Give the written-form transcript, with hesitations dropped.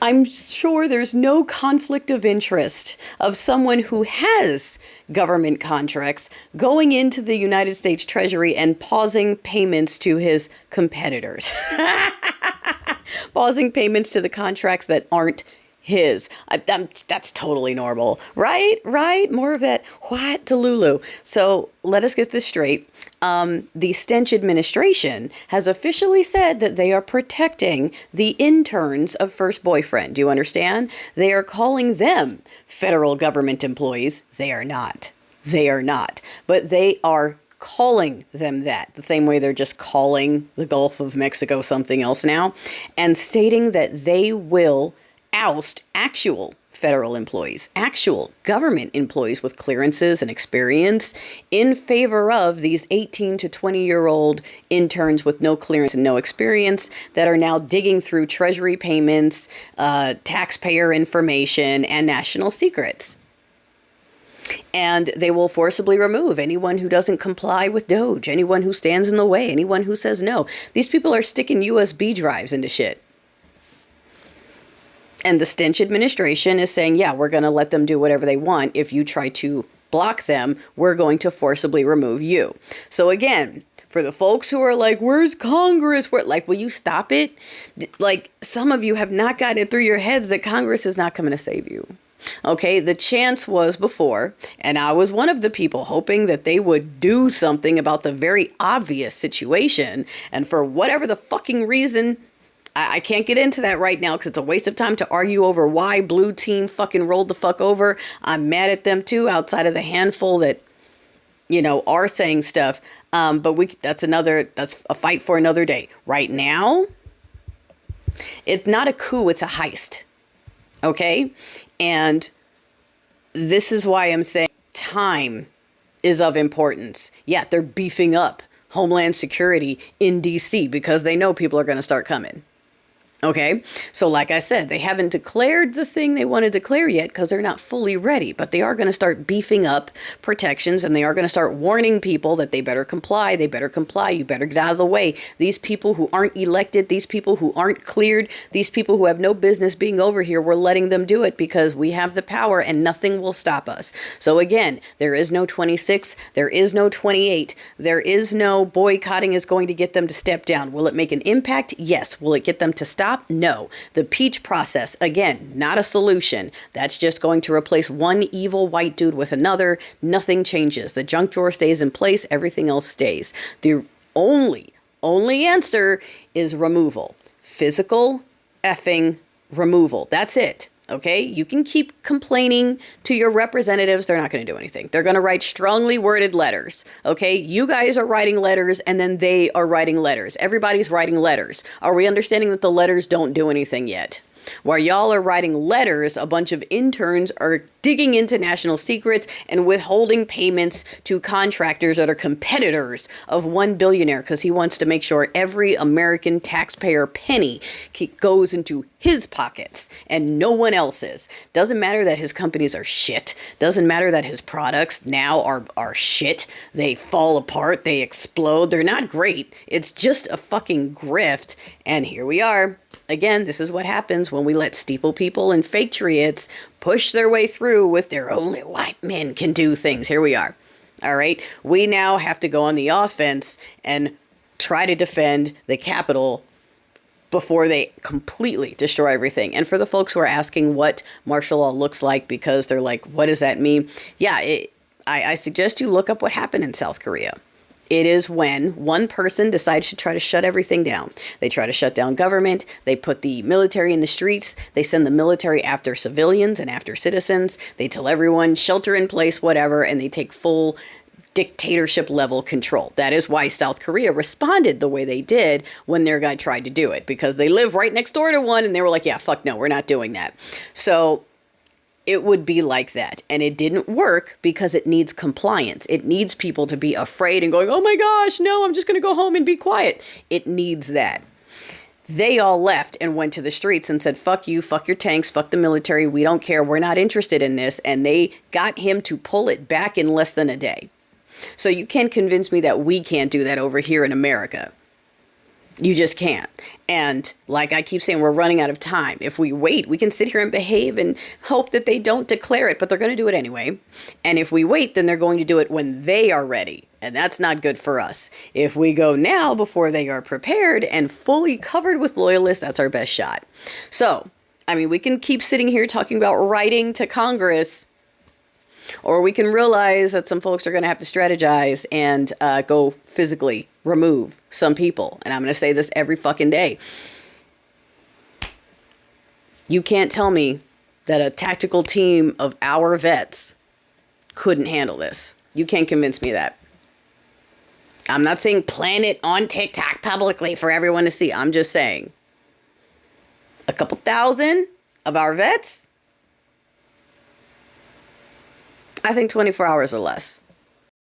I'm sure there's no conflict of interest of someone who has government contracts going into the United States Treasury and pausing payments to his competitors. Pausing payments to the contracts that aren't his. That's totally normal, right? Right? More of that what to Lulu. So let us get this straight. The Stench administration has officially said that they are protecting the interns of First Boyfriend. Do you understand? They are calling them federal government employees. They are not. They are not. But they are calling them that, the same way they're just calling the Gulf of Mexico something else now, and stating that they will oust actual federal employees, actual government employees with clearances and experience in favor of these 18 to 20-year-old interns with no clearance and no experience that are now digging through Treasury payments, taxpayer information, and national secrets. And they will forcibly remove anyone who doesn't comply with DOJ, anyone who stands in the way, anyone who says no. These people are sticking USB drives into shit. And the Stench administration is saying, yeah, we're going to let them do whatever they want. If you try to block them, we're going to forcibly remove you. So again, for the folks who are like, where's Congress? Will you stop it? Like, some of you have not gotten it through your heads that Congress is not coming to save you. Okay, the chance was before, and I was one of the people hoping that they would do something about the very obvious situation. And for whatever the fucking reason, I can't get into that right now because it's a waste of time to argue over why blue team fucking rolled the fuck over. I'm mad at them too, outside of the handful that, are saying stuff. But that's a fight for another day. Right now, it's not a coup, it's a heist. Okay? And this is why I'm saying time is of importance. Yeah, they're beefing up Homeland Security in DC because they know people are going to start coming. Okay, so like I said, they haven't declared the thing they want to declare yet because they're not fully ready, but they are going to start beefing up protections, and they are going to start warning people that they better comply, you better get out of the way. These people who aren't elected, these people who aren't cleared, these people who have no business being over here, we're letting them do it because we have the power and nothing will stop us. So again, there is no 26, there is no 28, there is no boycotting is going to get them to step down. Will it make an impact? Yes. Will it get them to stop? No. The peach process, again, not a solution. That's just going to replace one evil white dude with another. Nothing changes. The junk drawer stays in place. Everything else stays. The only answer is removal. Physical effing removal. That's it. Okay, you can keep complaining to your representatives. They're not going to do anything. They're going to write strongly worded letters. Okay, you guys are writing letters and then they are writing letters. Everybody's writing letters. Are we understanding that the letters don't do anything yet? While y'all are writing letters, a bunch of interns are digging into national secrets and withholding payments to contractors that are competitors of one billionaire because he wants to make sure every American taxpayer penny goes into his pockets and no one else's. Doesn't matter that his companies are shit. Doesn't matter that his products now are shit. They fall apart. They explode. They're not great. It's just a fucking grift. And here we are. Again, this is what happens when we let steeple people and patriots push their way through with their only white men can do things. Here we are. All right. We now have to go on the offense and try to defend the Capitol before they completely destroy everything. And for the folks who are asking what martial law looks like because they're like, what does that mean? Yeah, I suggest you look up what happened in South Korea. It is when one person decides to try to shut everything down. They try to shut down government. They put the military in the streets. They send the military after civilians and after citizens. They tell everyone shelter in place, whatever, and they take full dictatorship level control. That is why South Korea responded the way they did when their guy tried to do it, because they live right next door to one and they were like, yeah, fuck no, we're not doing that. So it would be like that. And it didn't work because it needs compliance. It needs people to be afraid and going, oh my gosh, no, I'm just going to go home and be quiet. It needs that. They all left and went to the streets and said, fuck you, fuck your tanks, fuck the military. We don't care. We're not interested in this. And they got him to pull it back in less than a day. So you can't convince me that we can't do that over here in America. You just can't. And like I keep saying, we're running out of time. If we wait, we can sit here and behave and hope that they don't declare it, but they're going to do it anyway. And if we wait, then they're going to do it when they are ready. And that's not good for us. If we go now before they are prepared and fully covered with loyalists, that's our best shot. So, I mean, we can keep sitting here talking about writing to Congress, or we can realize that some folks are going to have to strategize and go physically remove some people. And I'm going to say this every fucking day. You can't tell me that a tactical team of our vets couldn't handle this. You can't convince me of that. I'm not saying plan it on TikTok publicly for everyone to see. I'm just saying a couple thousand of our vets, I think 24 hours or less.